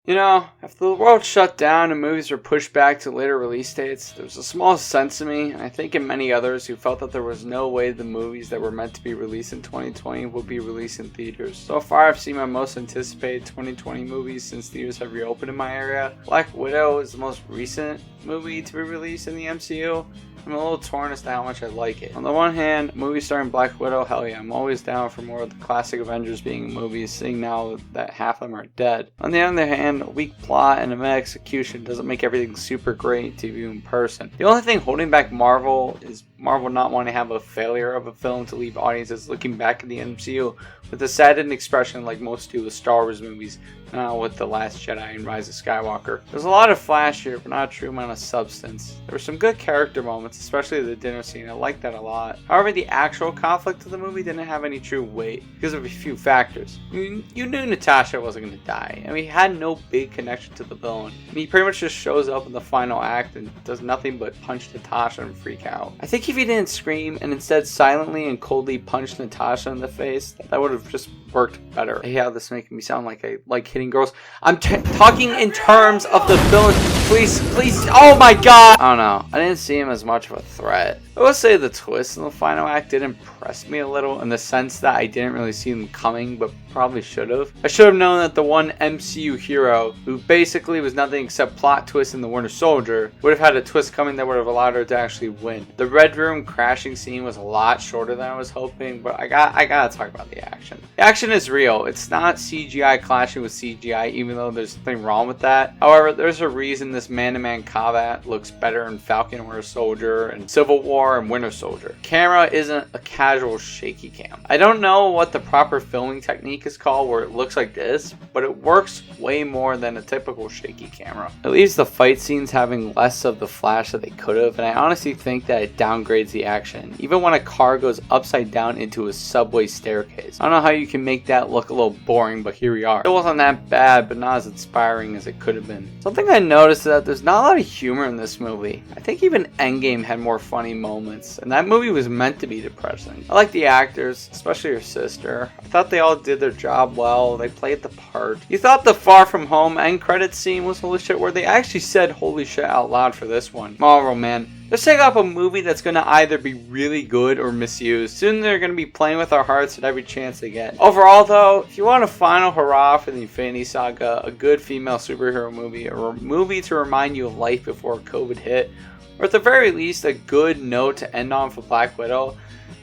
You know, after the world shut down and movies were pushed back to later release dates, there was a small sense in me, and I think in many others, who felt that there was no way the movies that were meant to be released in 2020 would be released in theaters. So far, I've seen my most anticipated 2020 movies since theaters have reopened in my area. Black Widow is the most recent movie to be released in the MCU. I'm a little torn as to how much I like it. On the one hand, movies starring Black Widow, hell yeah, I'm always down for more of the classic Avengers being movies, seeing now that half of them are dead. On the other hand, a weak plot and a meh execution doesn't make everything super great to view in person. The only thing holding back Marvel is Marvel not wanting to have a failure of a film to leave audiences looking back at the MCU with a saddened expression like most do with Star Wars movies, now with The Last Jedi and Rise of Skywalker. There's a lot of flash here, but not a true amount of substance. There were some good character moments, especially the dinner scene. I liked that a lot. However, the actual conflict of the movie didn't have any true weight because of a few factors. You knew Natasha wasn't going to die, and he had no big connection to the villain. And he pretty much just shows up in the final act and does nothing but punch Natasha and freak out. I think if he didn't scream and instead silently and coldly punched Natasha in the face, that would have just worked better. Hey, how this making me sound like I like hitting girls. I'm talking in terms of the villain. Please, oh my god! I don't know. I didn't see him as much of a threat. I will say the twist in the final act did impress me a little in the sense that I didn't really see them coming, but probably should have. I should have known that the one MCU hero, who basically was nothing except plot twist in the Winter Soldier, would have had a twist coming that would have allowed her to actually win. The Red Room crashing scene was a lot shorter than I was hoping, but I gotta talk about the action. The action is real. It's not CGI clashing with CGI, even though there's nothing wrong with that. However, there's a reason this man-to-man combat looks better in Falcon and Winter Soldier and Civil War and Winter Soldier. Camera isn't a casual shaky cam. I don't know what the proper filming technique is called where it looks like this, but it works way more than a typical shaky camera. It leaves the fight scenes having less of the flash that they could have, and I honestly think that it downgrades the action, even when a car goes upside down into a subway staircase. I don't know how you can make that look a little boring, but here we are. It wasn't that bad, but not as inspiring as it could have been. Something I noticed is that there's not a lot of humor in this movie. I think even Endgame had more funny moments, and that movie was meant to be depressing. I like the actors, especially her sister. I thought they all did their job well. They played the part. You thought the Far From Home end credits scene was holy shit, where they actually said holy shit out loud for this one. Marvel, man. They're setting up a movie that's going to either be really good or misused. Soon they're going to be playing with our hearts at every chance they get. Overall though, if you want a final hurrah for the Infinity Saga, a good female superhero movie, or a movie to remind you of life before COVID hit, or at the very least a good note to end on for Black Widow,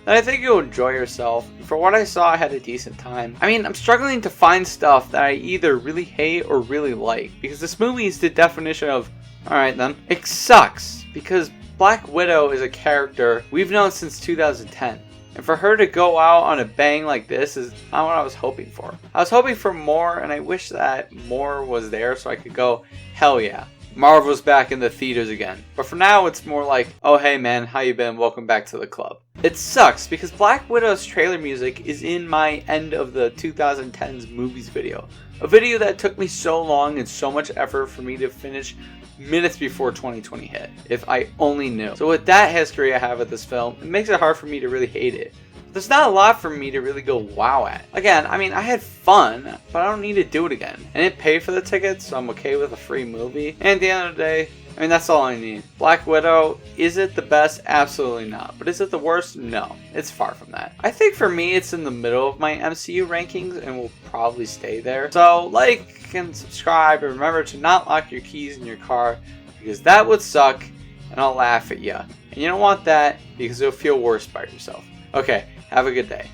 then I think you'll enjoy yourself. For what I saw, I had a decent time. I mean, I'm struggling to find stuff that I either really hate or really like, because this movie is the definition of, alright then, it sucks, because Black Widow is a character we've known since 2010. And for her to go out on a bang like this is not what I was hoping for. I was hoping for more, and I wish that more was there so I could go, hell yeah, Marvel's back in the theaters again. But for now, it's more like, oh hey man, how you been? Welcome back to the club. It sucks because Black Widow's trailer music is in my end of the 2010s movies video. A video that took me so long and so much effort for me to finish minutes before 2020 hit, if I only knew. So with that history I have with this film, it makes it hard for me to really hate it. There's not a lot for me to really go wow at. Again, I mean, I had fun, but I don't need to do it again. I didn't pay for the tickets, so I'm okay with a free movie. And at the end of the day, I mean, that's all I need. Black Widow, is it the best? Absolutely not. But is it the worst? No. It's far from that. I think for me, it's in the middle of my MCU rankings and will probably stay there. So, like and subscribe, and remember to not lock your keys in your car, because that would suck, and I'll laugh at you. And you don't want that, because you'll feel worse by yourself. Okay, have a good day.